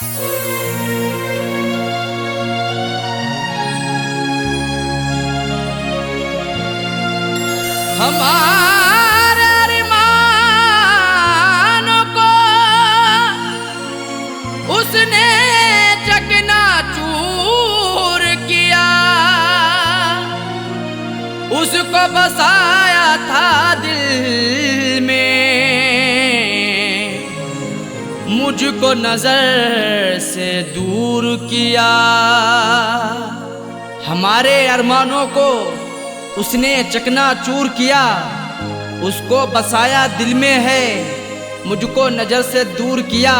हमारे अरमानों को उसने चकनाचूर किया, उसको बसाया था दिल में, मुझको नजर से दूर किया। हमारे अरमानों को उसने चकनाचूर किया, उसको बसाया दिल में है, मुझको नजर से दूर किया।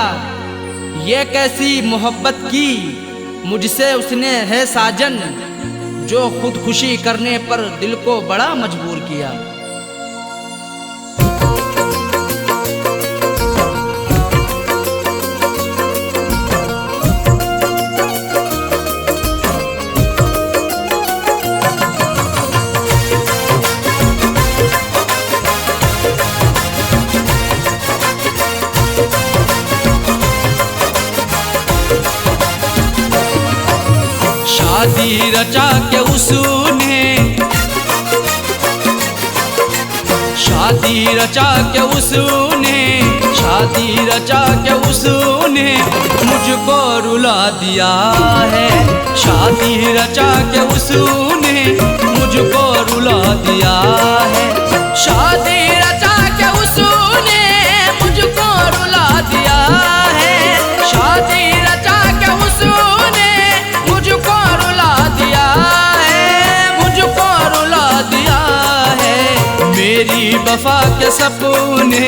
ये कैसी मोहब्बत की मुझसे उसने है साजन, जो खुदकुशी करने पर दिल को बड़ा मजबूर किया। शादी रचा के उसने, शादी रचा के उसने, शादी रचा के उसने मुझको रुला दिया है। शादी रचा के उसने मुझको रुला दिया है। शादी रचा के उसने मुझको रुला दिया है। शादी रचा के उसने मुझको रुला दिया है, मुझको रुला दिया है। मेरी वफा के सपने,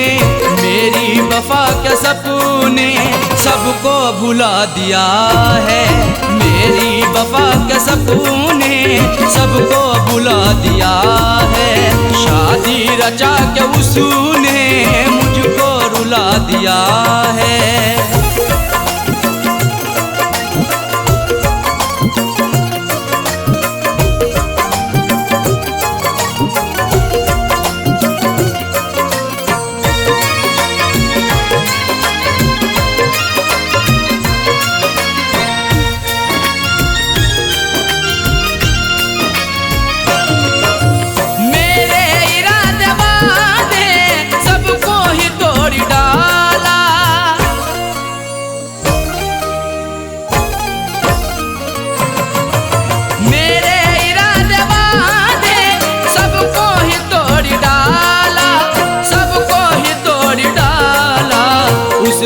मेरी वफा के सपने सबको भुला दिया है। मेरी वफा के सपने सबको भुला दिया है। शादी रचा के उसने मुझको रुला दिया है।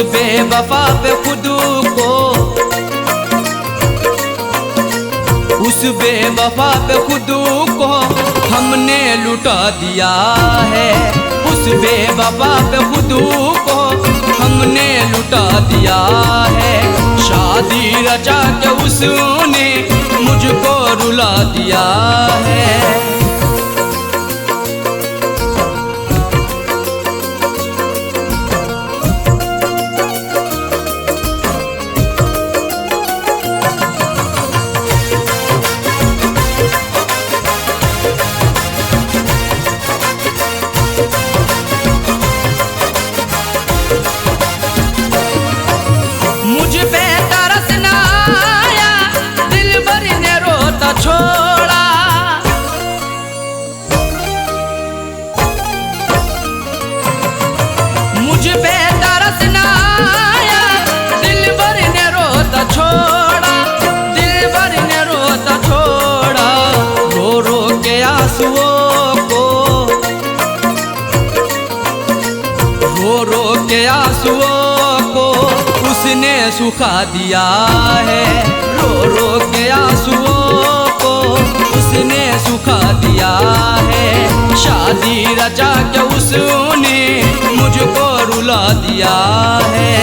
बेवफा पे खुद को, उस बेवफा पे खुद को हमने लुटा दिया है। उस बेवफा पे खुद को हमने लुटा दिया है। शादी रचा के उसने मुझको रुला दिया है। मुझ पे तरस ना आया, दिल भर ने रोता छोड़ा। मुझ पे तरस ना आया, दिल भर ने रोता छोड़ा। दिल भर ने रोता छोड़ा। रो रो के आंसुओं को, रो रो के आंसुओं को उसने सुखा दिया है। रो रो के आंसुओं को उसने सुखा दिया है। शादी रचा के उसने मुझको रुला दिया है।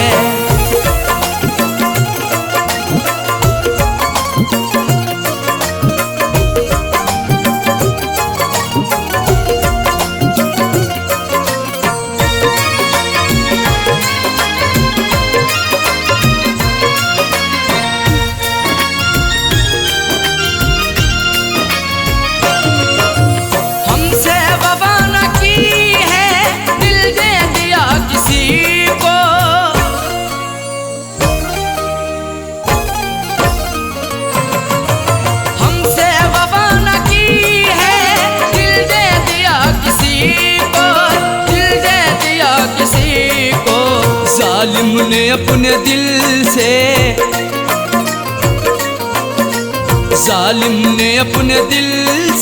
जालिम ने अपने दिल से, जालिम ने अपने दिल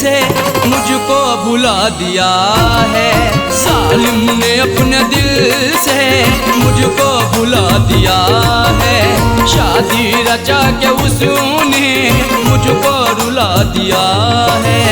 से मुझको भुला दिया है। जालिम ने अपने दिल से मुझको भुला दिया है। शादी रचा के उसने मुझको रुला दिया है।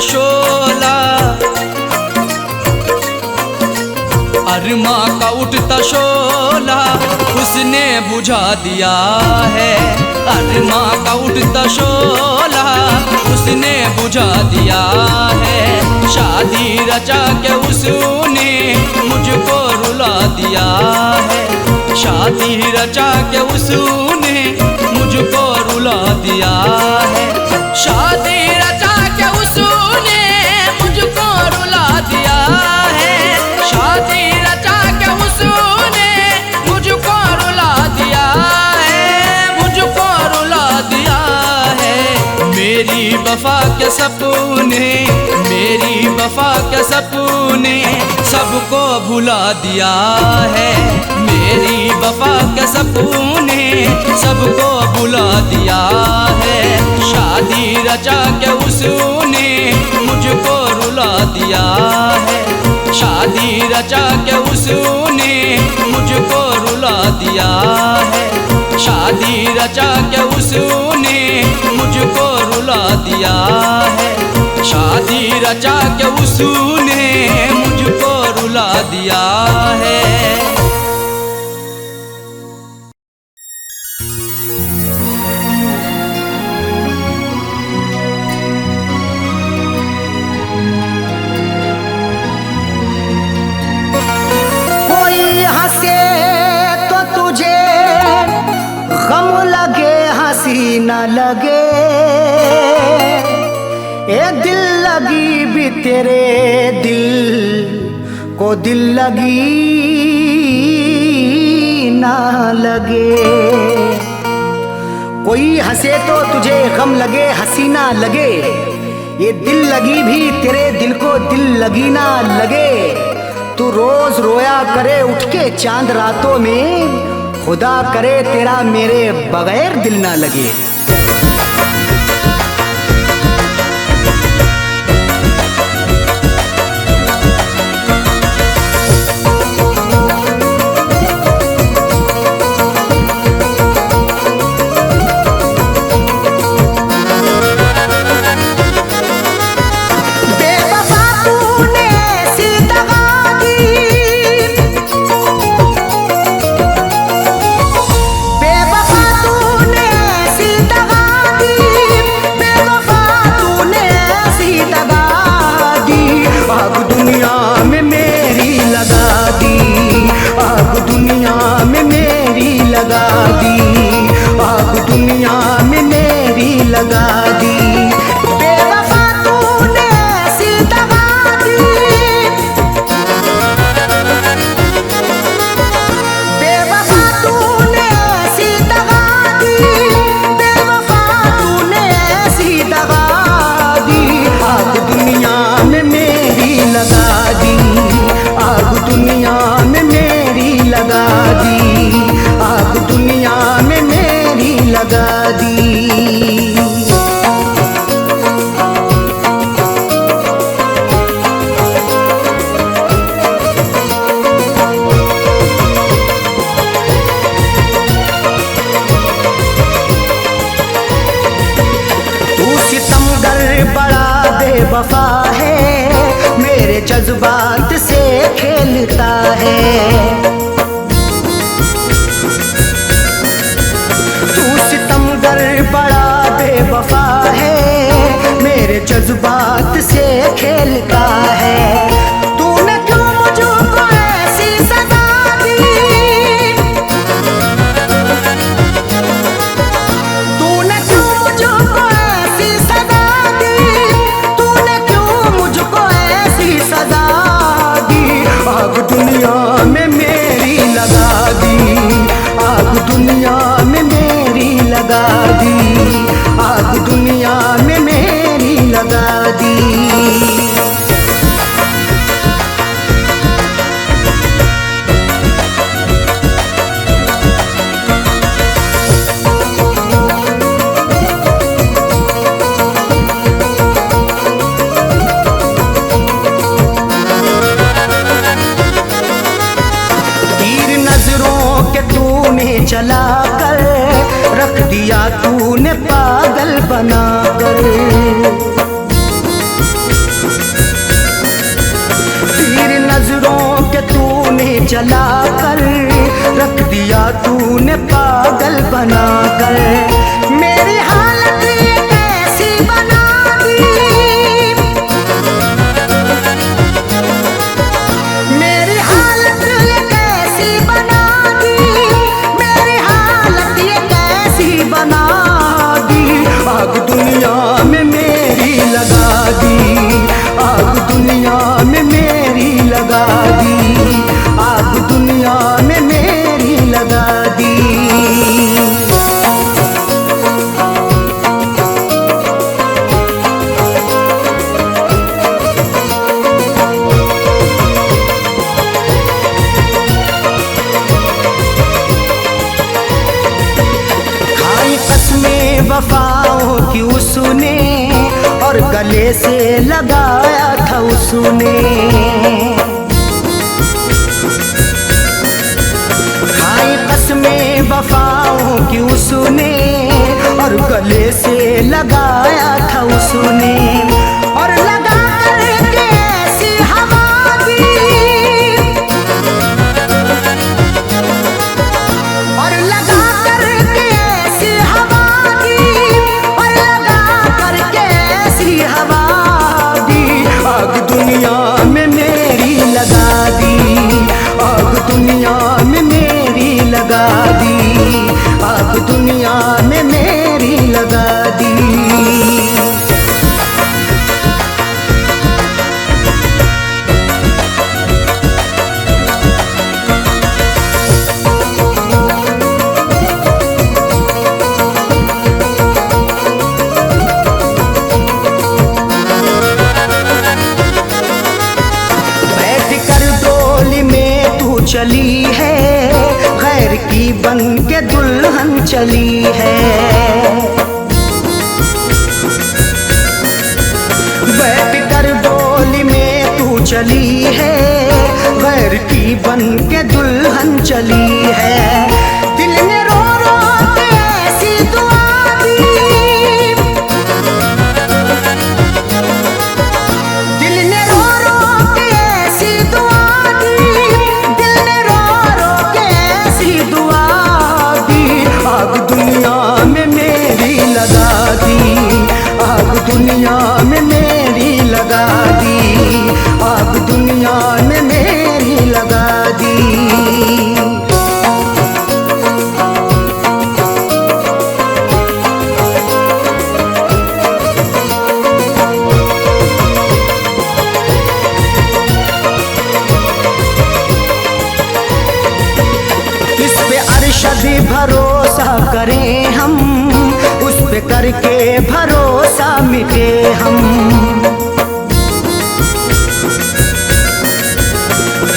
शोला अरमा का उठता शोला उसने बुझा दिया है। अरमा का उठता शोला उसने बुझा दिया है। शादी रचा के उसने मुझको रुला दिया है। शादी रचा के उसने मुझको रुला दिया है। शादी रचा के उसने मुझको रुला दिया है। शादी रचा के उसने मुझको रुला दिया है। मुझको रुला दिया है। मेरी वफा के सपने, मेरी वफा के सपने सबको भुला दिया है। मेरी वफा के सपने सबको भुला दिया है। शादी रचा के उसने मुझको रुला दिया है। शादी रचा के उसने मुझको रुला दिया है। शादी रचा के उसने मुझको रुला दिया है। शादी रचा के उसने मुझको रुला दिया है। न लगे ए दिल लगी भी तेरे दिल को दिल लगी ना लगे। कोई हंसे तो तुझे गम लगे हंसी ना लगे। ये दिल लगी भी तेरे दिल को दिल लगी ना लगे। तू रोज रोया करे उठ के चांद रातों में, खुदा करे तेरा मेरे बगैर दिल ना लगे। बेवफा तूने खेलता है। तूने क्यों मुझको ऐसी सजा दी, तूने क्यों मुझको ऐसी सजा दी, तूने क्यों मुझको ऐसी सजा दी। आग दुनिया में मेरी लगा दी, आग दुनिया में मेरी लगा दी, आग दुनिया में मेरी लगा दी। तीर नजरों के तूने चला कर रख दिया, तूने पागल बनाकर। तीर नजरों के तूने चला कर रख दिया, तूने पागल बनाकर। मेरी हालत ये कैसी बना दी, मेरी हालत ये कैसी बना दी, मेरी हालत ये कैसी बना दी। आग दुनिया में मेरी लगा दी, आग दुनिया में मेरी लगा दी, आग दुनिया में मेरी लगा दी। खाई कसमें वफाओं की उसने और गले से लगाया था उसने। खाई कसमें वफाओं की उसने और गले से लगाया था उसने। और लगा करके ऐसी हवा दी, और लगा करके ऐसी हवा दी, और लगा करके ऐसी हवा दी। आग दुनिया में मेरी लगा दी, आग दुनिया में मेरी लगा दी, आग दुनिया में मेरी लगा दी। बैठ कर डोली में तू चली है, गैर की बन के दुल्हन चली है। बैठ कर डोली में तू चली है, गैर की बन के दुल्हन चली है। दिल ने रो रो के ऐसी दुआ दी, दिल ने रो रो के ऐसी दुआ दी, दिल ने रो रो के ऐसी दुआ दी। आग दुनिया में मेरी लगा दी, आग दुनिया में मेरी लगा दी, आग दुनिया में मेरी लगा दी। इस पे अरशद भरोसा करें हम, उस पे करके भरोसा मिटे हम।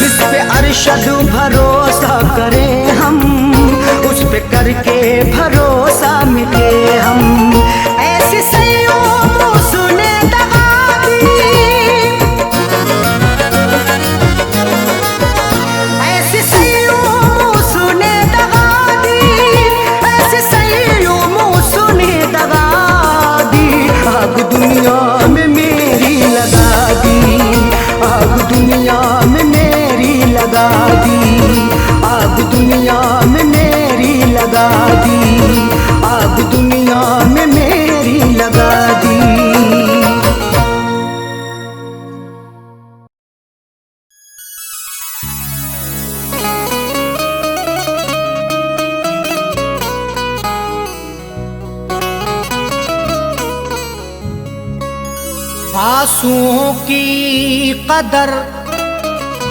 इस पे अरशद भरोसा करें हम, उस पे करके भरोसा मिटे हम। ऐसी सैयों उसने दगा दी, ऐसी सैयों उसने दगा दी, ऐसी सैयों उसने दगा दी। आग दुनिया में मेरी लगा दी, आग दुनिया में मेरी लगा दी, आग दुनिया में मेरी लगा दी। आंसुओं की कदर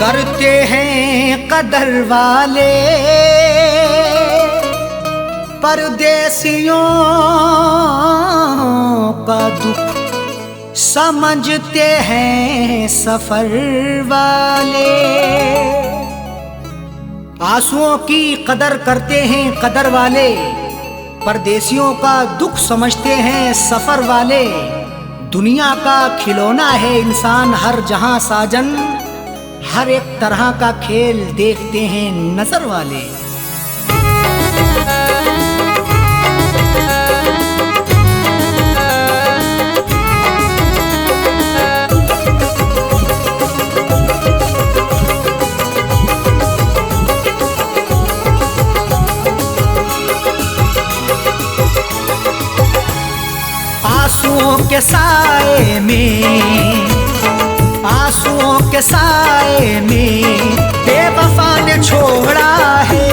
करते हैं कदर वाले, परदेसियों का दुख समझते हैं सफर वाले। आंसुओं की कदर करते हैं कदर वाले, परदेसियों का दुख समझते हैं सफर वाले। दुनिया का खिलौना है इंसान हर जहां साजन, हर एक तरह का खेल देखते हैं नजर वाले। आंसुओं के साए में, आंसुओं के साए में बेवफा ने छोड़ा है।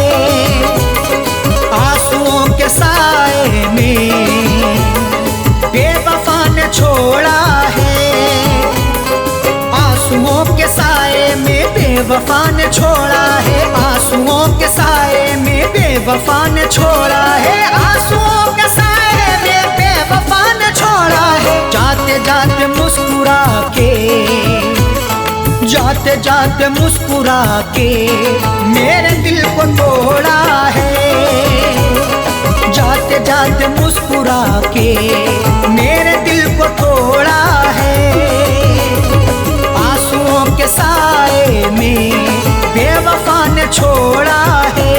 आंसुओं के साए में बेवफा ने छोड़ा है। आंसुओं के साए में बेवफा ने छोड़ा है। आंसुओं के साए में बेवफा ने छोड़ा है। आंसुओं के साए में बेवफा ने छोड़ा है। जाते जाते मुस्कुरा के, जाते जाते मुस्कुरा के मेरे दिल को तोड़ा है। जाते जाते मुस्कुरा के मेरे दिल को तोड़ा है। आंसुओं के साए में बेवफा ने छोड़ा है।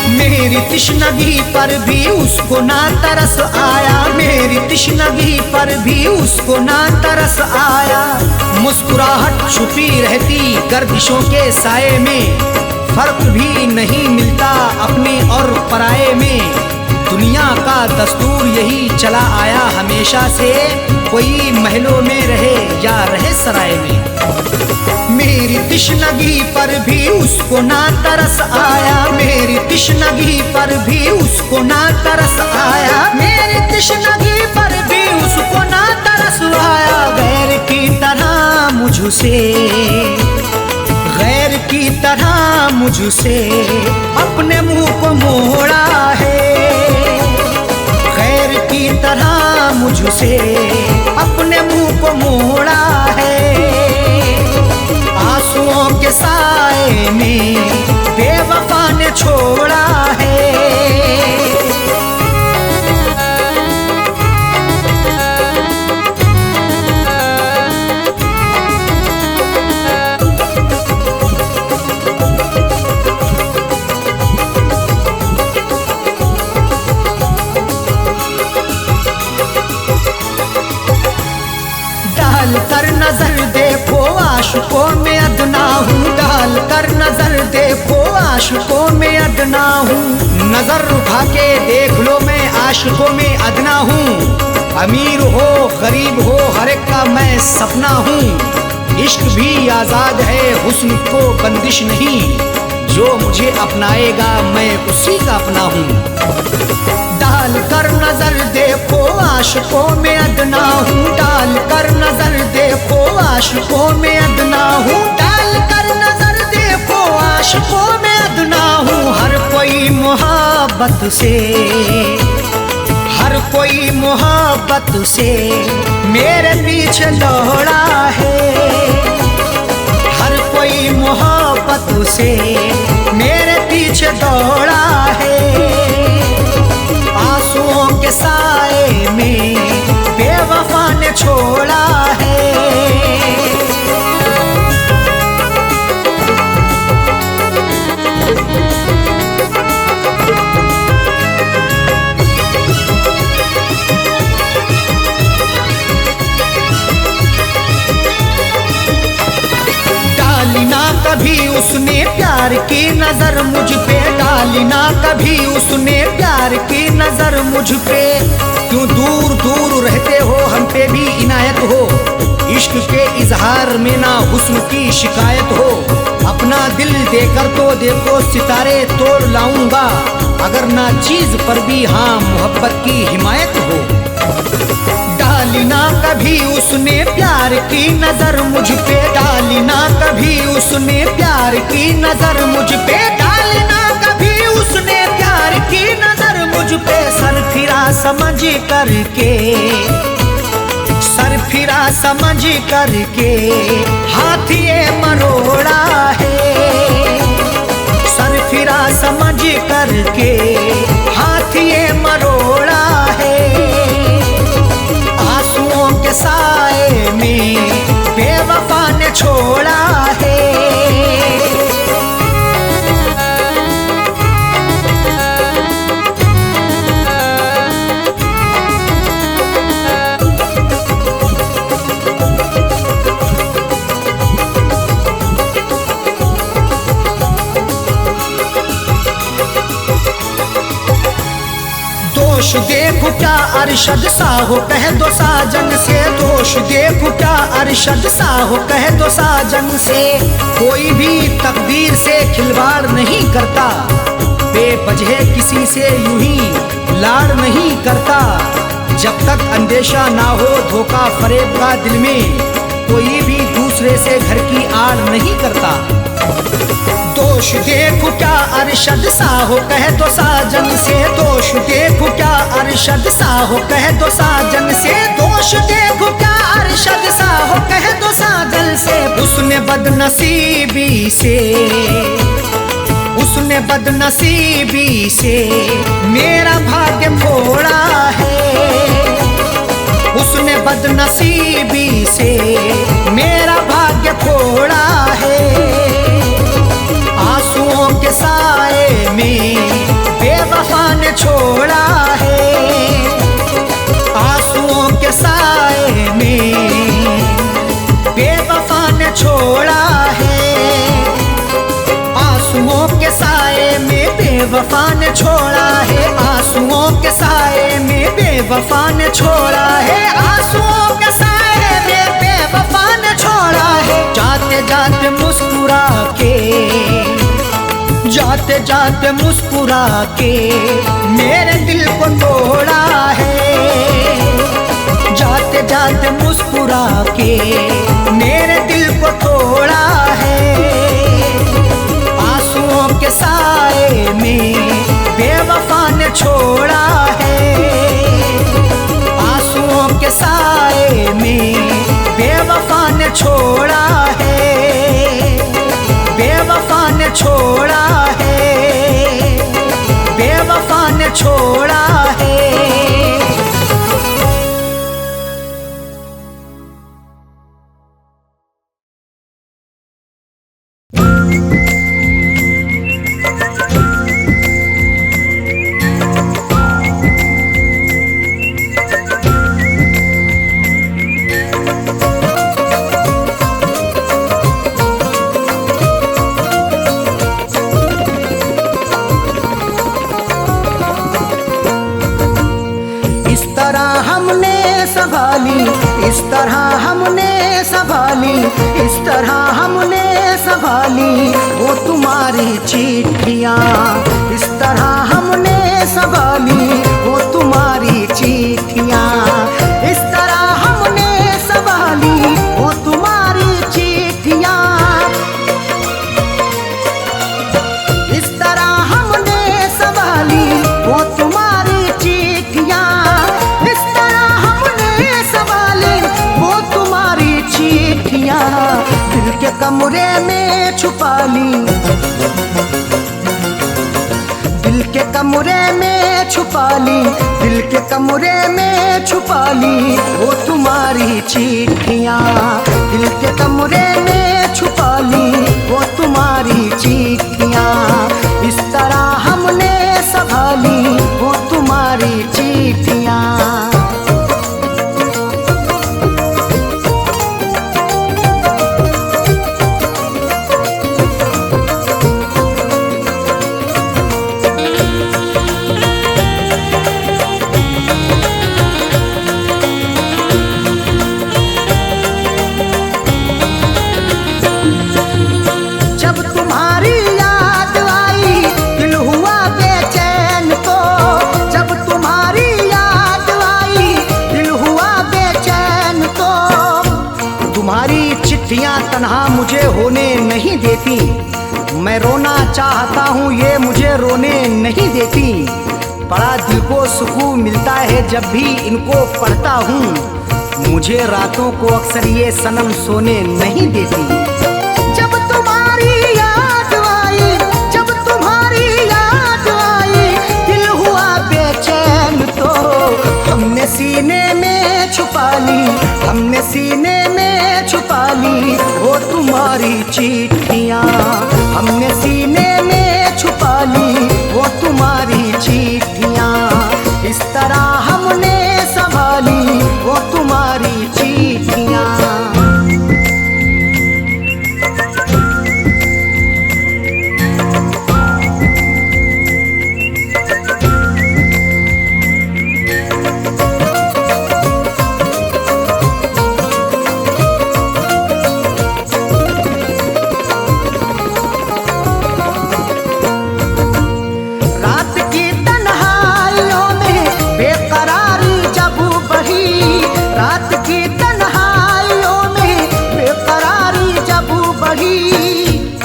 मेरी तिश्नगी पर भी उसको ना तरस आया। मेरी तिश्नगी पर भी उसको ना तरस आया। मुस्कुराहट छुपी रहती गर्दिशों के साए में, फर्क भी नहीं मिलता अपने और पराये में। दुनिया का दस्तूर यही चला आया हमेशा से, कोई महलों में रहे या रहे सराय में। मेरी तिश्नगी पर भी उसको ना तरस आया। मेरी तिश्नगी पर भी उसको ना तरस आया। मेरी तिश्नगी पर भी उसको ना तरस आया। गैर की तरह मुझसे, गैर की तरह मुझसे अपने मुंह को मोड़ा है। गैर की तरह मुझसे अपने मुंह को मोड़ा है। आंसुओं के साए में बेवफा ने छोड़ा है। डाल कर नजर देखो आशिकों में अदना हूँ। डाल कर नजर देखो आशिकों में अदना हूँ। नजर उठा के देख लो मैं आशिकों में अदना हूँ। अमीर हो गरीब हो हर एक का मैं सपना हूँ। इश्क भी आजाद है हुस्न को बंदिश नहीं, जो मुझे अपनाएगा मैं उसी का अपना हूँ। डाल कर नजर देखो आशिकों में अदना हूँ। डाल कर नजर देखो आशिकों में अदना हूँ। डाल कर नजर देखो आशिकों में अदना हूँ। हर कोई मोहब्बत से, हर कोई मोहब्बत से मेरे पीछे दौड़ा है। हर कोई मोहब्बत से मेरे पीछे दौड़ा है। आंसुओं के साए में बेवफा ने छोड़ा है। डाली ना कभी उसने प्यार की नजर मुझ पे, डाली ना कभी उसने प्यार की नजर मुझ पे। क्यों दूर दूर रहते हो, हम पे भी इनायत हो। इश्क के इजहार में ना हुस्न की शिकायत हो। अपना दिल देकर तो देखो सितारे तोड़ लाऊंगा, अगर ना चीज पर भी हाँ मोहब्बत की हिमायत हो। डाली ना कभी उसने प्यार की नजर मुझ पे, डाली ना कभी उसने प्यार की नजर मुझ पे, डाली ना कभी उसने प्यार की नजर मुझ पे। सर फिरा समझ करके, सर फिरा समझ करके हाथ ये मरोड़ा है। सर फिरा समझ करके हाथ ये मरोड़ा है। आंसुओं के साए में बेवफा ने छोड़ा है। दोष देखो क्या अरशद सा हो कह दो साजन से, दोष देखो क्या अरशद सा हो कह दो साजन से। कोई भी तकदीर से खिलवाड़ नहीं करता, बेवजह किसी से यूं ही लाड़ नहीं करता। जब तक अंदेशा ना हो धोखा फरेब का दिल में, कोई भी दूसरे से घर की आड़ नहीं करता। दोष देखो क्या अरशद सा हो कह दो साजन से, दोष देखो क्या अरशद सा हो कह दो साजन से, दोष देखो क्या अरशद सा हो कह दो साजन से। उसने बदनसीबी से, उसने बदनसीबी से मेरा भाग्य फोड़ा है। उसने बदनसीबी से मेरा भाग्य फोड़ा है। आंसुओं के साए में बेवफा ने छोड़ा है। आंसुओं के साए में बेवफा ने छोड़ा है। आंसुओं के साए में बेवफा ने छोड़ा है। आंसुओं के साए में बेवफा ने छोड़ा है। आंसुओं के साए में बेवफा ने छोड़ा है। जाते जाते मुस्कुरा के, जाते जाते मुस्कुरा के मेरे दिल को तोड़ा है। जाते जाते मुस्कुरा के मेरे दिल को तोड़ा है। आंसुओं के साए में बेवफा ने छोड़ा है। आंसुओं के साए में बेवफा ने छोड़ा है। बेवफा ने छोड़ा है। बेवफा ने छोड़ा है। इस तरह हमने संभाली, इस तरह हमने संभाली वो तुम्हारी चिट्ठियाँ। इस तरह हमने संभाली वो तुम्हारी चिट्ठियाँ। इस तरह हमने संभाली वो तुम्हारी चिट्ठियाँ। इस तरह हमने संभाली वो तुम्हारी चिट्ठियाँ। इस तरह हमने संभाली वो तुम्हारी चिट्ठियाँ। दिल के कमरे में छुपा ली, दिल के कमरे में छुपा ली, दिल के कमरे में छुपा ली वो तुम्हारी चिट्ठियाँ। दिल के कमरे में छुपा ली वो तुम्हारी चिट्ठियाँ। इस तरह हमने संभाली वो तुम्हारी चिट्ठियाँ। पढ़ता हूँ ये मुझे रोने नहीं देती। बड़ा दिल को सुकून मिलता है जब भी इनको पढ़ता हूँ। मुझे रातों को अक्सर ये सनम सोने नहीं देती। जब तुम्हारी याद आई, जब तुम्हारी याद आई, दिल हुआ बेचैन तो हमने सीने में छुपा ली, हमने सीने में छुपा ली वो तुम्हारी चिट्ठियाँ। हमने सीने में छुपा ली वो तुम्हारी चिट्ठियाँ। इस तरह हमने संभाली वो तुम्हारी चिट्ठियाँ।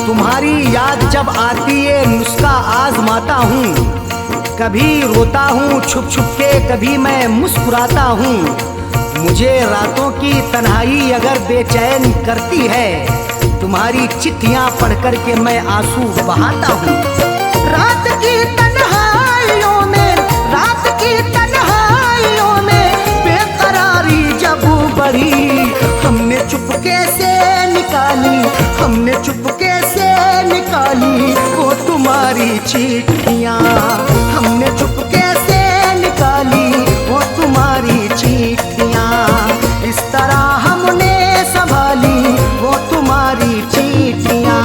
तुम्हारी याद जब आती है नुस्खा आजमाता हूँ। कभी रोता हूँ छुप छुप के, कभी मैं मुस्कुराता हूँ। मुझे रातों की तन्हाई अगर बेचैन करती है, तुम्हारी चिट्ठियाँ पढ़ कर के मैं आंसू बहाता हूँ। रात की तन्हाइयों में, रात की तन्हाइयों में बेकरारी जब बढ़ी, हमने चुपके से निकाली, हमने चुपके से निकाली वो तुम्हारी चिट्ठियाँ। हमने चुपके से निकाली वो तुम्हारी चिट्ठियाँ। इस तरह हमने संभाली वो तुम्हारी चिट्ठियाँ।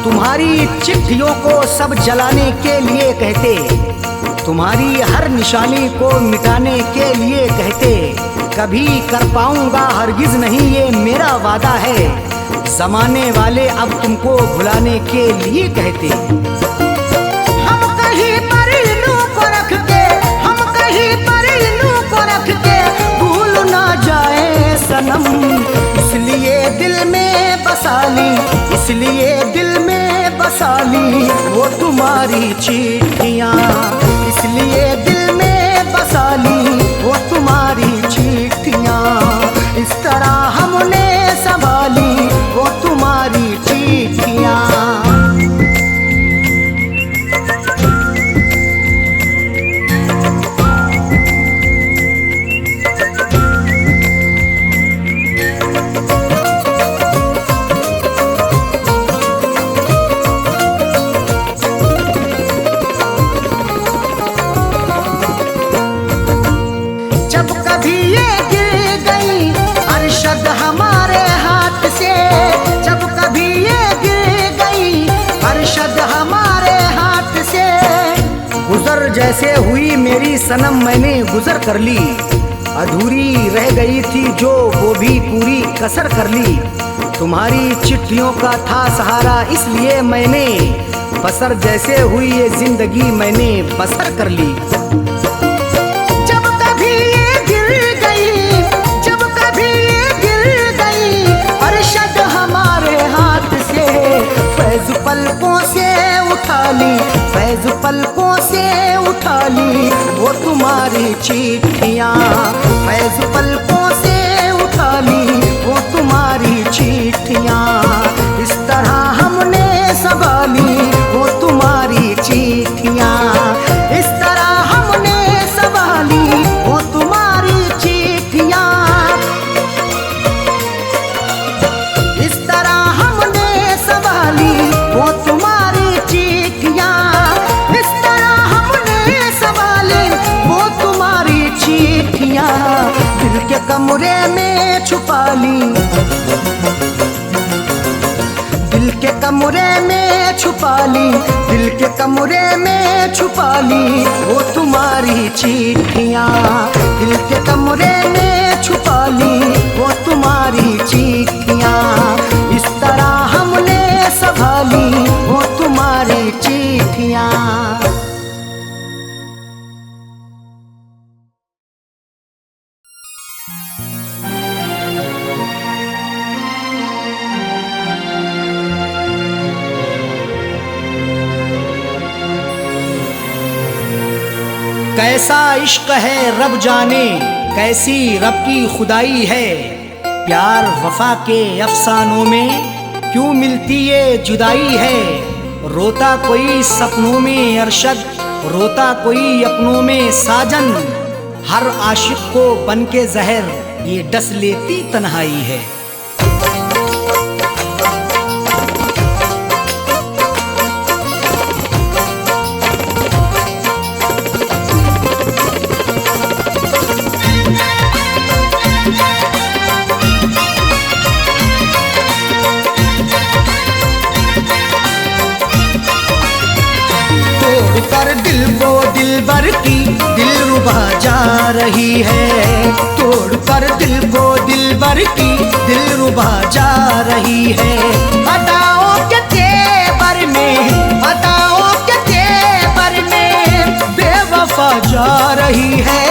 तुम्हारी चिट्ठियों को सब जलाने के लिए कहते, तुम्हारी हर निशानी को मिटाने के लिए कहते। कभी कर पाऊंगा हरगिज नहीं ये मेरा वादा है, जमाने वाले अब तुमको भुलाने के लिए कहते। हम कहीं पर इन्हों को रख के, हम कहीं पर इन्हों को रख के भूल ना जाए सनम, इसलिए दिल में बसा ली, इसलिए दिल में बसा ली वो तुम्हारी चिट्ठियाँ। इसलिए दिल में बसा ली वो तुम्हारी चिट्ठियाँ। इस तरह हमने संभाली वो तुम्हारी चिट्ठियाँ। गुजर जैसे हुई मेरी सनम मैंने गुजर कर ली, अधूरी रह गई थी जो वो भी पूरी कसर कर ली। तुम्हारी चिट्ठियों का था सहारा इसलिए मैंने बसर जैसे हुई ये जिंदगी मैंने बसर कर ली। जब कभी ये गिर गई, जब कभी ये गिर गई अरशद हमारे हाथ से, फैज पलकों से उठा ली, फैज पलकों से उठा ली वो तुम्हारी चिट्ठियाँ। फैज पलकों से उठा ली वो तुम्हारी चिट्ठियाँ। इस तरह हमने संभाली वो तुम्हारी चिट्ठियाँ। इस तरह हमने संभाली वो तुम्हारी चिट्ठियाँ। इस तरह हमने संभाली वो तुम्हारी चिट्ठियाँ। इस तरह हमने संभाली वो तुम्हारी चिट्ठियाँ। कमरे में छुपा ली, दिल के कमरे में छुपा ली वो तुम्हारी चिट्ठियाँ। दिल के कमरे में छुपा ली वो तुम्हारी चिट्ठियाँ। इस तरह हमने संभाली वो तुम्हारी चिट्ठियाँ। कैसा इश्क है रब जाने, कैसी रब की खुदाई है। प्यार वफा के अफसानों में क्यों मिलती ये जुदाई है। रोता कोई सपनों में अरशद, रोता कोई अपनों में साजन। हर आशिक को बन के जहर ये डस लेती तन्हाई है। कर दिल को दिलबर की दिलरुबा जा रही है। तोड़ कर दिल को दिलबर की दिलरुबा जा रही है। अदाओं के तेवर में, अदाओं के तेवर में बेवफा जा रही है।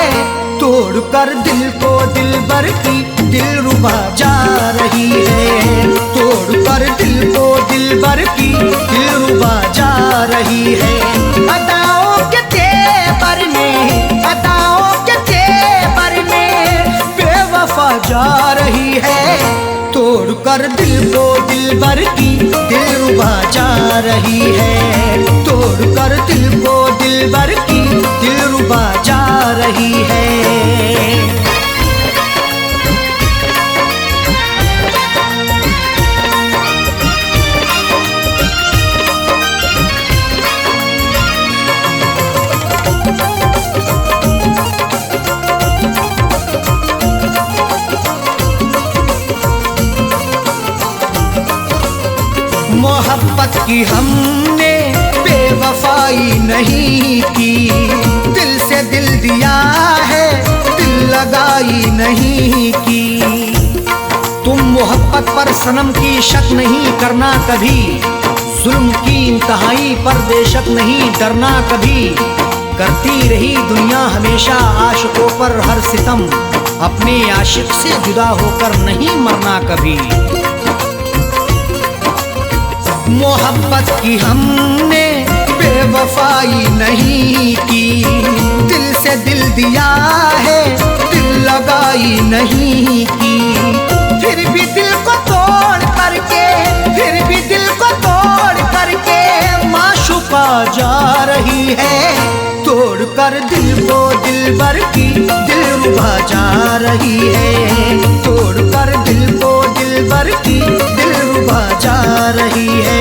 तोड़ कर दिल को दिलबर की दिलरुबा जा रही है। तोड़ कर दिल को दिलबर की दिलरुबा जा रही है। अदाओं के तेवर में, अदाओं के तेवर में बेवफा जा रही है। तोड़ कर दिल को दिलबर की दिलरुबा जा रही है। तोड़ कर दिल को दिलबर की दिलरुबा जा रही है। मोहब्बत की हमने बेवफाई नहीं की। दिल से दिल दिया है, दिल लगाई नहीं की। तुम मोहब्बत पर सनम की शक नहीं करना कभी। जुल्म की इंतहाई पर बेशक नहीं डरना कभी। करती रही दुनिया हमेशा आशिकों पर हर सितम। अपने आशिक से जुदा होकर नहीं मरना कभी। मोहब्बत की हमने बेवफाई नहीं की। दिल से दिल दिया है, दिल लगाई नहीं की। फिर भी दिल को तोड़ करके, फिर भी दिल को तोड़ करके माशूका जा रही है। तोड़ कर दिल को दिलबर की दिलरुबा जा रही है। तोड़ कर दिल को दिलबर की दिलरुबा जा रही है।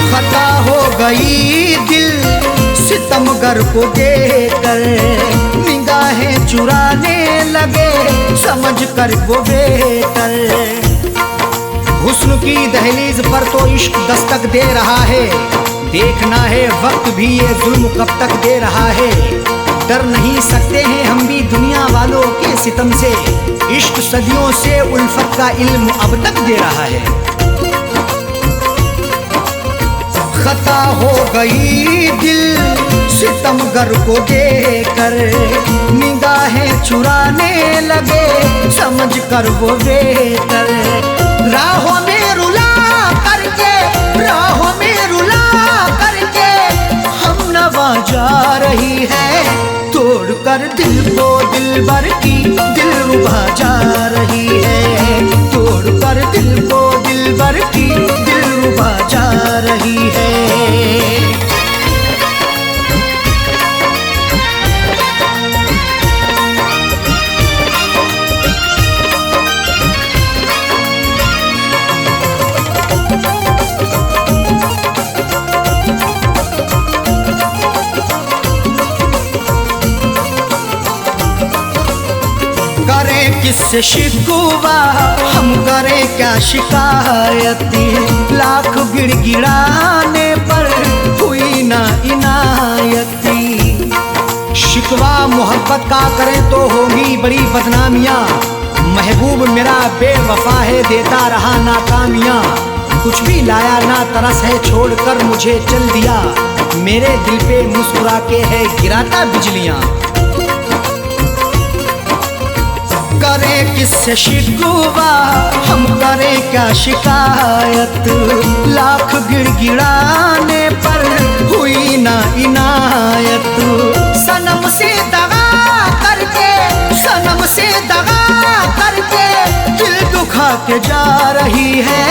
खता हो गई दिल सितमगर को देकर। निगाहें चुराने लगे समझ कर वो बेहतर। हुस्न की दहलीज पर तो इश्क दस्तक दे रहा है। देखना है वक्त भी ये जुल्म कब तक दे रहा है। डर नहीं सकते हैं हम भी दुनिया वालों के सितम से। इश्क सदियों से उल्फत का इल्म अब तक दे रहा है। खता हो गई दिल सितमगर को देकर। निगाहें चुराने लगे समझ कर वो बेहतर। राहों में रुला करके, राहों में रुला करके हम नवा जा रही है। तोड़ कर दिल को दिलबर की दिलरुबा जा रही है। तोड़ कर दिल को दिलबर की दिलरुबा जा रही है। किससे शिकवा, हम करें क्या शिकायती, लाख गिड़गिड़ाने पर हुई ना इनायती। शिकवा मोहब्बत का करें तो होगी बड़ी बदनामियाँ, महबूब मेरा बेवफा है देता रहा नाकामियाँ। कुछ भी लाया ना तरस है छोड़कर मुझे चल दिया, मेरे दिल पे मुस्कुरा के है गिराता बिजलियाँ। करें किससे शिकवा, हम करें क्या शिकायत, लाख गिड़गिड़ाने पर हुई ना इनायत। सनम से दगा करके, सनम से दगा करके दिल दुखा के जा रही है,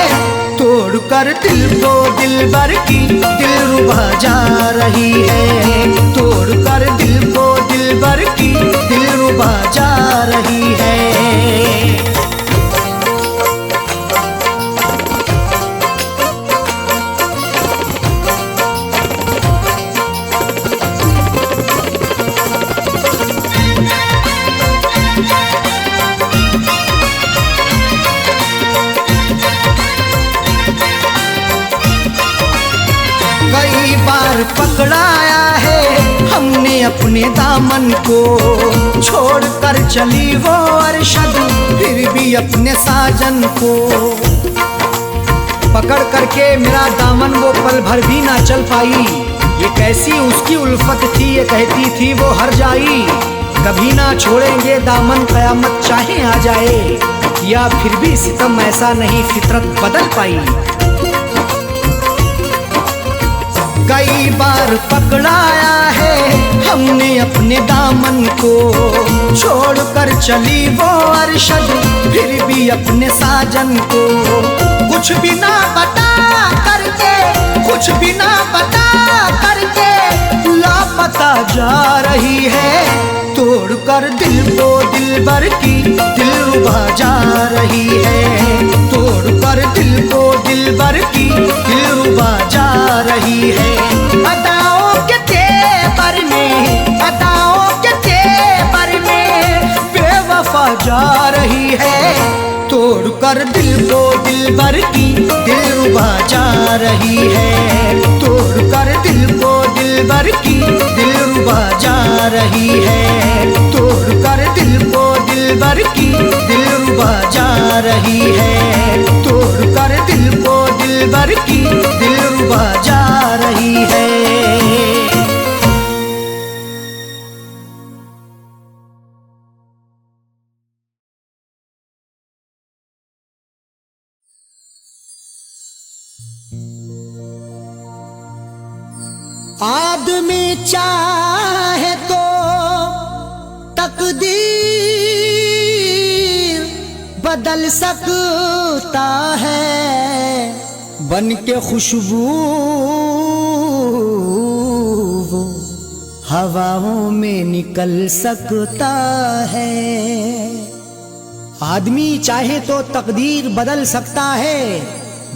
तोड़ कर दिल को दिलबर की दिलरुबा जा रही है, तोड़ कर दिल को दिलबर की दिलरुबा जा रही है। कई बार पकड़ाया है हमने अपने दामन को, छोड़ कर चली वो अरशद फिर भी अपने साजन को। पकड़ करके मेरा दामन वो पल भर भी ना चल पाई, ये कैसी उसकी उल्फत थी, ये कहती थी वो हर जाई। कभी ना छोड़ेंगे दामन कयामत चाहे आ जाए, या फिर भी सितम ऐसा नहीं फितरत बदल पाई। कई बार पकड़ाया है हमने अपने दामन को, छोड़ कर चली वो अरशद फिर भी अपने साजन को। कुछ भी ना बता करके, कुछ भी ना बता करके लापता जा रही है, तोड़ कर दिल को दिलबर की दिलरुबा जा रही है, तोड़ कर दिल को दिलबर की दिलरुबा जा रही है। अदाओं के तेवर में, अदाओं के तेवर में बेवफा जा रही है, तोड़ कर दिल को दिलबर की दिलरुबा जा रही है, तोड़ कर दिल को दिलबर की दिलरुबा जा रही है, तोड़ कर दिल को दिलबर की दिलरुबा जा रही है, तोड़ कर दिल को दिलबर की दिलरुबा जा रही है। आदमी चाहे तो तकदीर बदल सकता है, बन के खुशबू वो हवाओं में निकल सकता है। आदमी चाहे तो तकदीर बदल सकता है,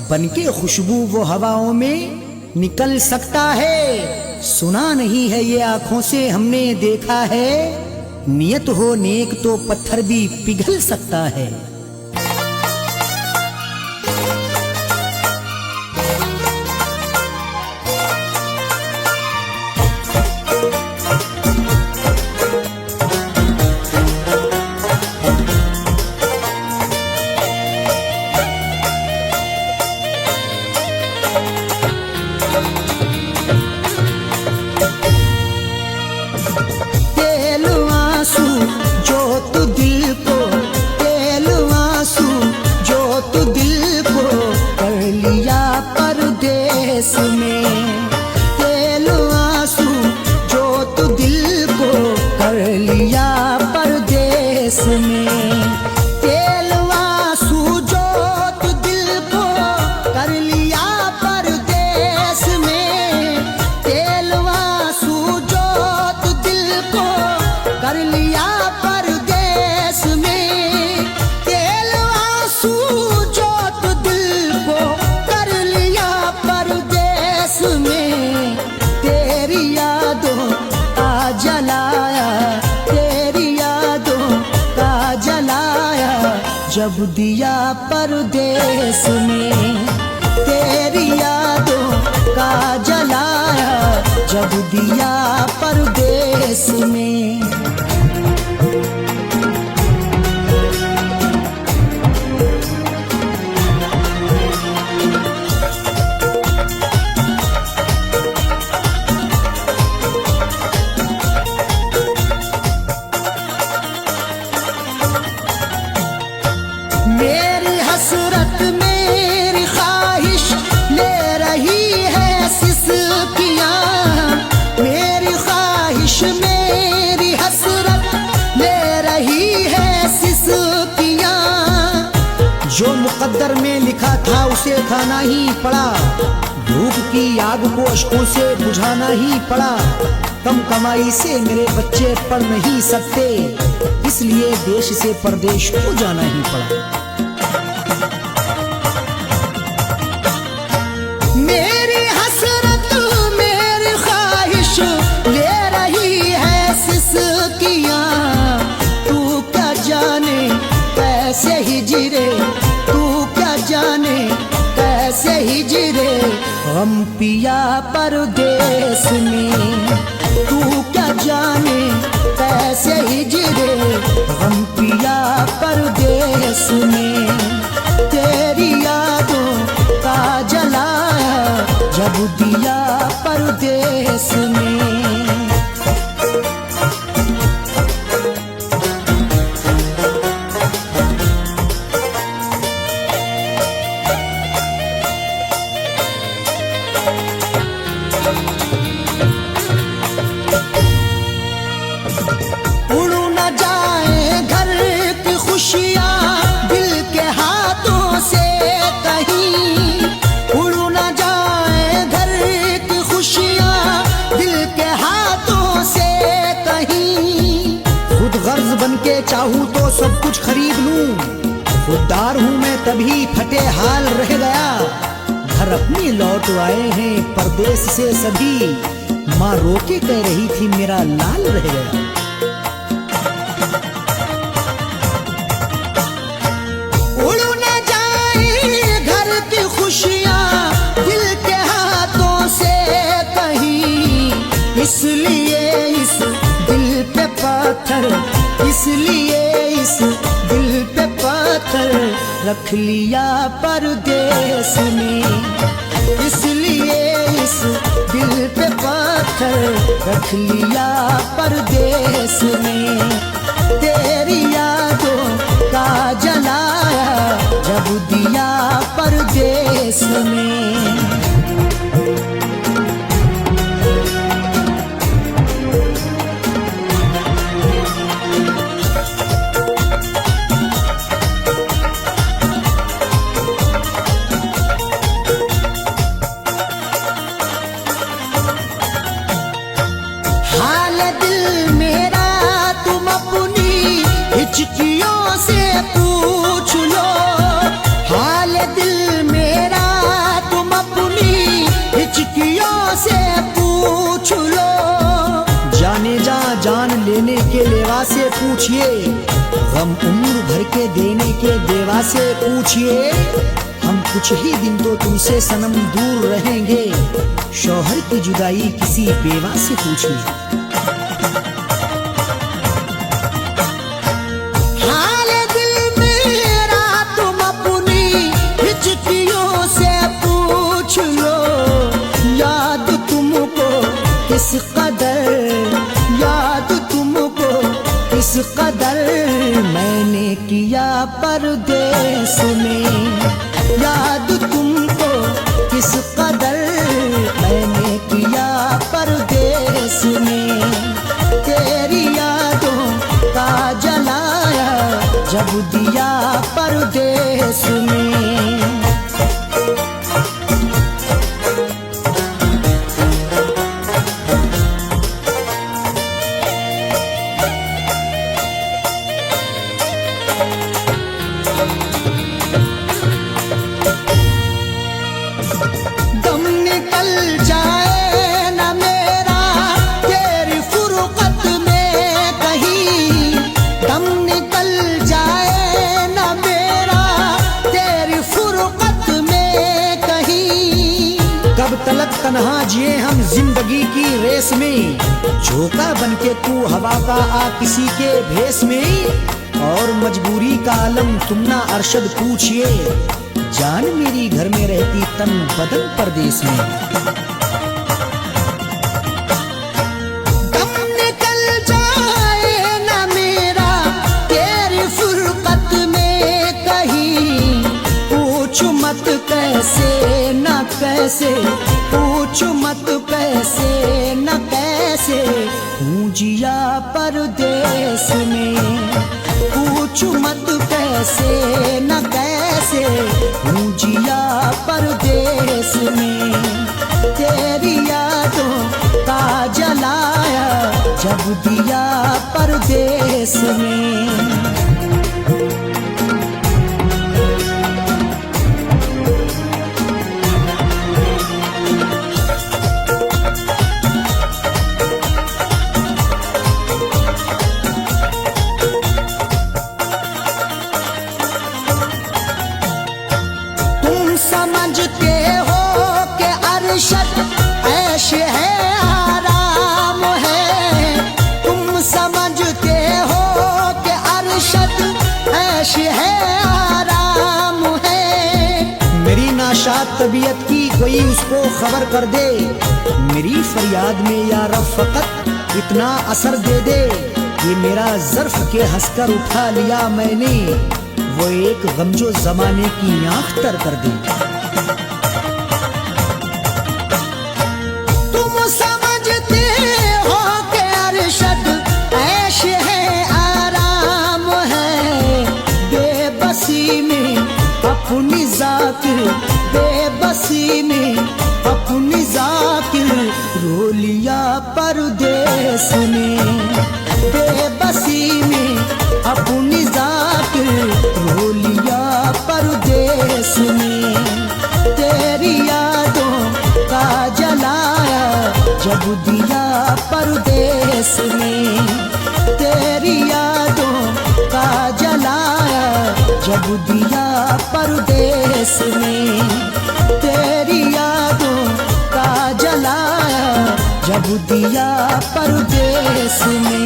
बन के खुशबू वो हवाओं में निकल सकता है। सुना नहीं है ये आंखों से हमने देखा है, नियत हो नेक तो पत्थर भी पिघल सकता है। जलाया तेरी यादों का जलाया। जब दिया परदेस में, तेरी यादों का जलाया जब दिया परदेस में। मेरी हसरत मेरी ख्वाहिश ले रही है सिसकियाँ, मेरी ख्वाहिश मेरी हसरत ले रही है सिसकियाँ। जो मुकद्दर में लिखा था उसे खाना ही पड़ा, भूख की आग को अश्कों से बुझाना ही पड़ा। कम कमाई से मेरे बच्चे पढ़ नहीं सकते, इसलिए देश से परदेश को जाना ही पड़ा। मेरी हसरत मेरी ख्वाहिश ले रही है सिसकियाँ, तू क्या जाने कैसे हिजरे, तू क्या जाने कैसे हिजरे गम पिया परदेस में। तू क्या जाने कैसे हिजरे गम पिया परदेस में। तेरी यादों का जलाया जब दिया परदेस में। उड़ न जाए घर की खुशियाँ दिल के हाथों से कहीं, उड़ न जाए घर की खुशियाँ दिल के हाथों से कहीं। खुद गर्ज बन के चाहूँ तो सब कुछ खरीद लूँ, खुददार हूँ मैं तभी फटे हाल रह गया। घर अपनी लौट आए हैं परदेस से सभी, माँ रोके कह रही थी मेरा लाल रह गया। उड़ न जाए घर की खुशियाँ दिल के हाथों से कहीं, इसलिए इस दिल पे पत्थर, इसलिए इस दिल पे पत्थर रख लिया परदेस में। इसलिए इस दिल पे पत्थर रख लिया परदेस में। तेरी यादों का जलाया जब दिया परदेस में। हाल दिल मेरा तुम अपनी हिचकियों से पूछ लो, हाल दिल मेरा तुम अपनी हिचकियों से पूछ लो। जाने जा जान लेने के लेवा से पूछिए, गम उम्र भर के देने के देवा से पूछिए। हम कुछ ही दिन तो तुमसे सनम दूर रहेंगे, शौहर की जुदाई किसी बेवा से पूछिए। हाल दिल मेरा तुम अपनी हिचकियों से पूछ लो, याद तुमको किस कदर, याद तुमको किस कदर मैंने किया परदेस में। याद तुमको किस कदर मैंने किया परदेस में। तेरी यादों का जलाया जब दिया परदेस में। दम निकल जाए न मेरा तेरी फुरकत में कहीं, दम निकल जाए न मेरा तलक तन्हा जिए हम जिंदगी की रेस में, झोंका बनके तू हवा का आ किसी के भेस में, और मजबूरी का आलम तुम ना अरशद पूछिए, जान मेरी घर में रहती तन बदन परदेस में। दम निकल जाए ना मेरा तेरी फुरकत में कहीं, पूछ मत कैसे न कैसे, पूछ मत कैसे न कैसे, हूँ जिया परदेस में, पूछ मत कैसे न कैसे, हूँ जिया परदेस में। तेरी यादों का जलाया जब दिया परदेस में। समझते हो कि अरशद ऐश है आराम है, तुम समझते हो कि अरशद ऐश है आराम है। मेरी नाशाद तबीयत की कोई उसको खबर कर दे, मेरी फरियाद में या रब फकत इतना असर दे दे, ये मेरा ज़र्फ के हंसकर उठा लिया मैंने, वो एक गम जो जमाने की आंख तर कर दे। तुम समझते हो कि अरशद ऐश है आराम है, बेबसी में अपनी जाकिर, बेबसी में अपनी जाकिर, रो लिया परदेस में, बेबसी में अपनी जाकिर, रो लिया परदेस में। तेरी यादों का जलाया जब दिया परदेस में, तेरी यादों का जलाया जब दिया परदेस में, तेरी यादों का जलाया जब दिया परदेस में।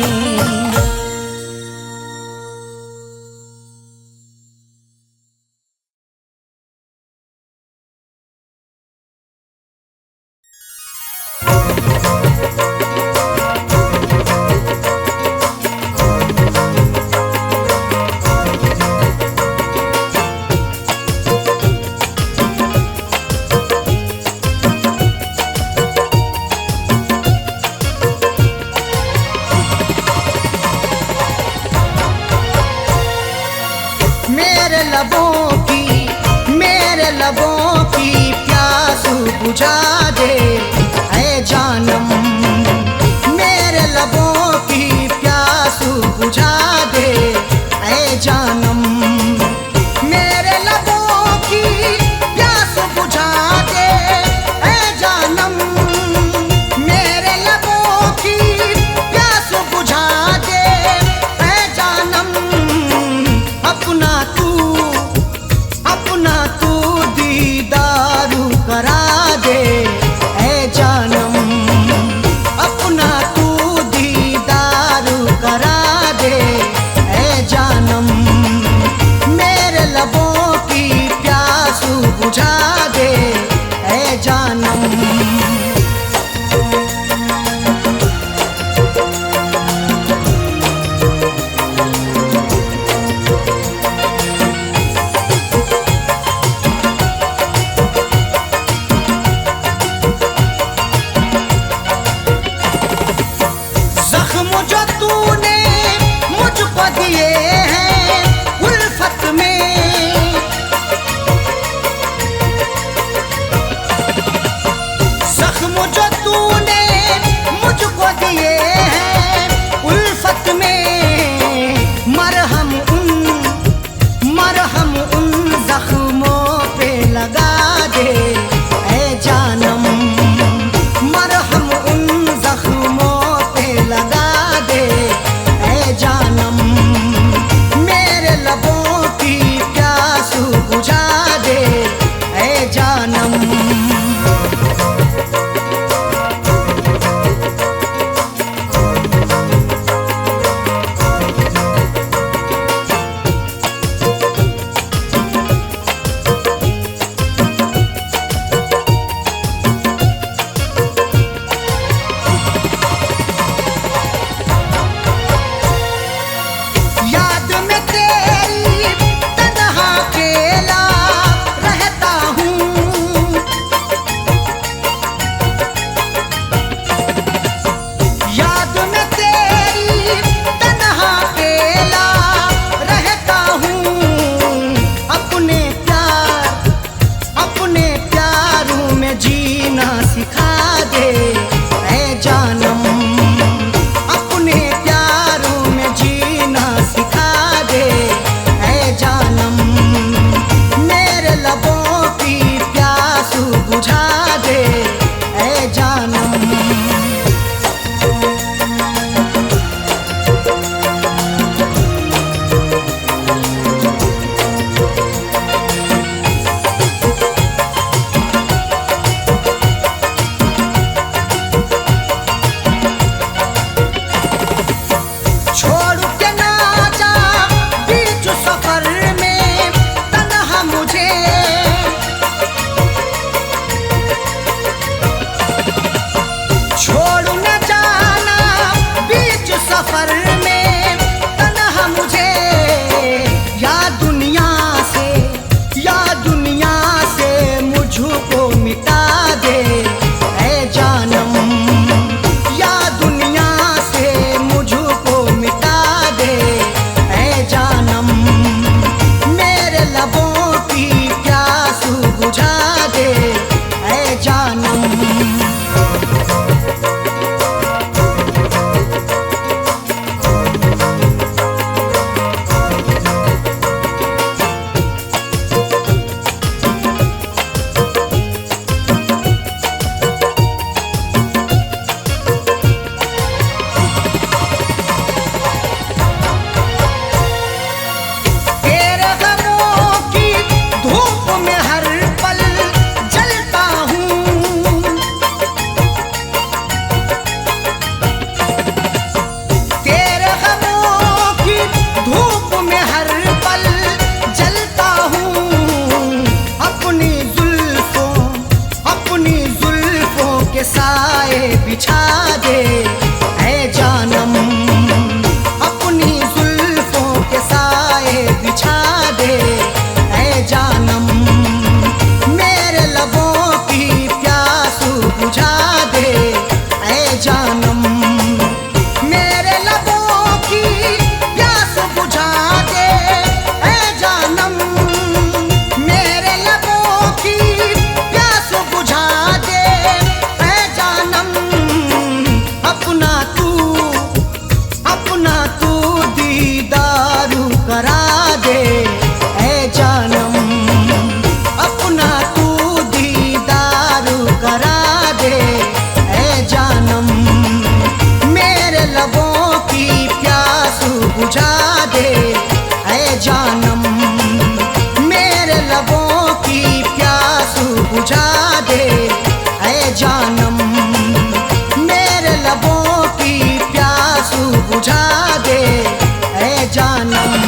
मेरे लबों की प्यास बुझा दे ऐ जानम, मेरे लबों की प्यास बुझा दे ऐ जानम, मेरे लबों की प्यास बुझा दे ऐ जानम, मेरे लबों की प्यास बुझा दे ऐ जानम। अपना तू दीदारू करा दे ऐ जानम, अपना तू दीदारू करा दे ऐ जानम। जानम, मेरे लबों की प्यास बुझा दे ऐ जानम, मेरे लबों की प्यास बुझा दे ऐ जानम।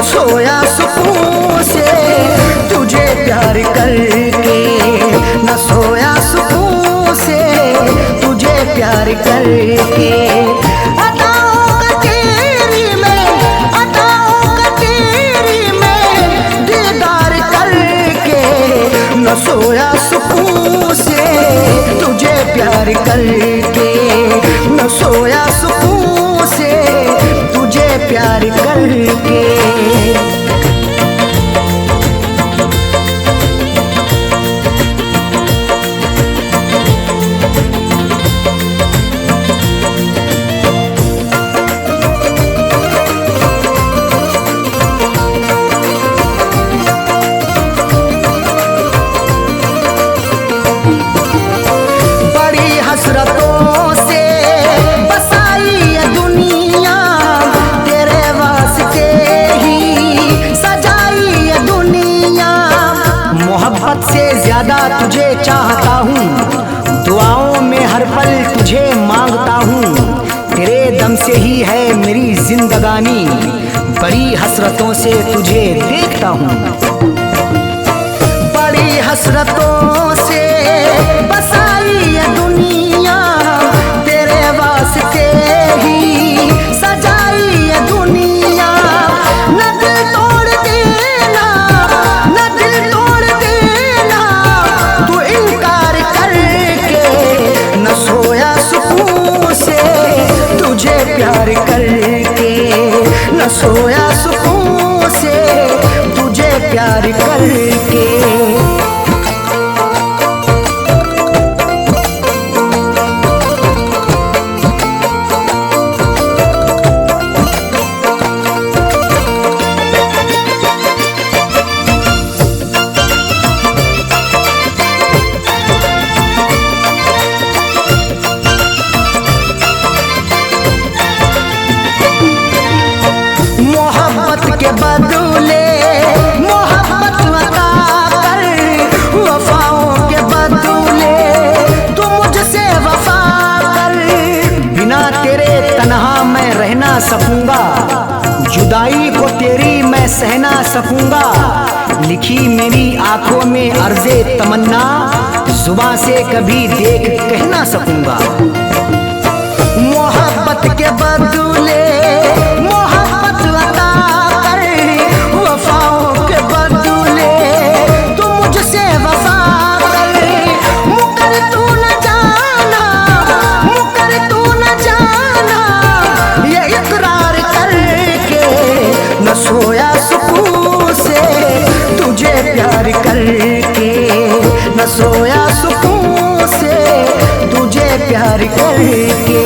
सोया सुकून से तुझे प्यार करके, न सोया सुकून से तुझे प्यार करके। अदाओं का तेरी में, अदाओं का तेरी में दीदार करके, न सोया सुकून से तुझे प्यार करके, न सोया सुकून से तुझे प्यार करके। बड़ी हसरतों से बसाई ये दुनिया, तेरे वास्ते ही सजाई ये दुनिया। मोहब्बत से ज्यादा तुझे चाहता हूँ, दुआओं में हर पल तुझे मांगता हूँ। तेरे दम से ही है मेरी जिंदगानी, बड़ी हसरतों से तुझे देखता हूँ। बड़ी हसरतों से बसाई ये दुनिया, तेरे वास्ते ही सजाई ये दुनिया। न दिल तोड़ देना, न दिल तोड़ देना तू इनकार करके, न सोया सुकून से तुझे प्यार करके, न सोया सुकून से तुझे प्यार करके। मोहब्बत के बदले मोहब्बत अता कर, वफाओं के बदले तू मुझसे वफा कर। बिना तेरे तन्हा मैं रह ना सकूंगा, जुदाई को तेरी मैं सह ना सकूंगा। लिखी मेरी आंखों में अर्ज़े तमन्ना, जुबां से कभी देख कह ना सकूंगा। मोहब्बत के बदले मोहब्बत अता कर, वफाओं के बदले तू मुझसे वफा कर। मुकर तू न जाना, मुकर तू न जाना ये इकरार करके, न सोया सुकून से तुझे प्यार करके, न सोया सुकून से तुझे प्यार करके।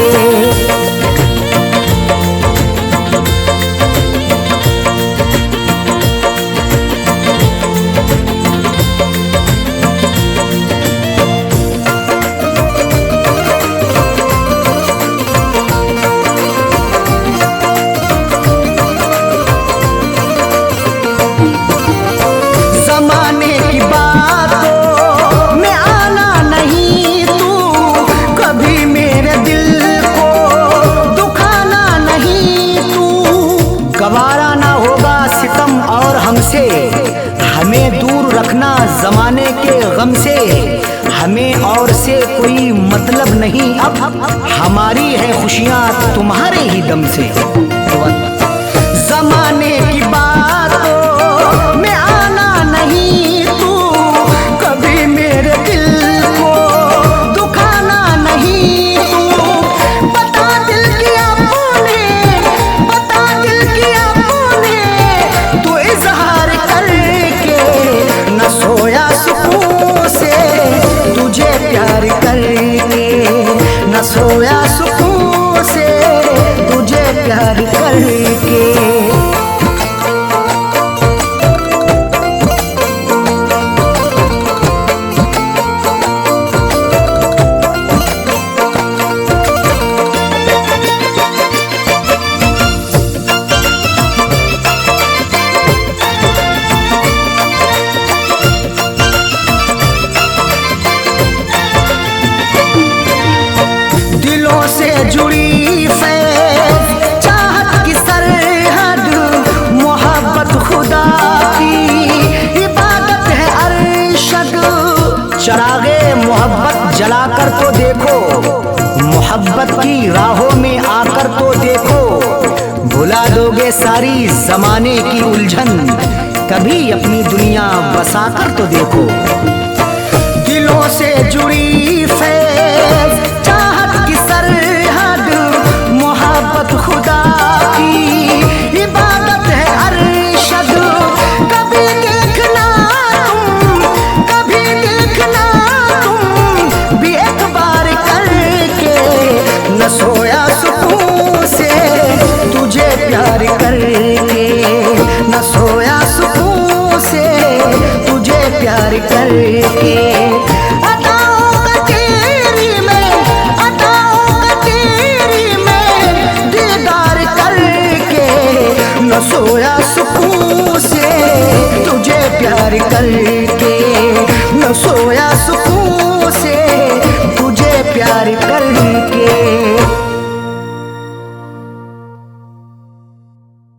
जमाने की बातों में आना नहीं तू, कभी मेरे दिल को दुखाना नहीं तू। गवारा ना होगा सितम और हमसे, हमें दूर रखना जमाने के गम से। हमें और से कोई मतलब नहीं अब, हमारी है खुशियाँ तुम्हारे ही दम से। जमाने की बातों में आना नहीं तू, कभी प्यार करके, न सोया सुकून से तुझे प्यार करके। दिलों से जुड़ी फैज़ चाहत की सरहद, मोहब्बत खुदा की इबादत है अरशद। चरागे मोहब्बत जलाकर तो देखो, मोहब्बत की राहों में आकर तो देखो, भुला दोगे सारी जमाने की उलझन, कभी अपनी दुनिया बसाकर तो देखो। दिलों से जुड़ी फैज़ चाहत की सरहद, मोहब्बत खुदा की इबादत है अरशद। कभी देखना तुम, कभी देखना तुम भी एक बार करके, न सोया सुकून से तुझे प्यार करके, न सोया सुकून से तुझे प्यार करके। न सोया सुकून से तुझे प्यार करके, न सोया सुकून से तुझे प्यार करके।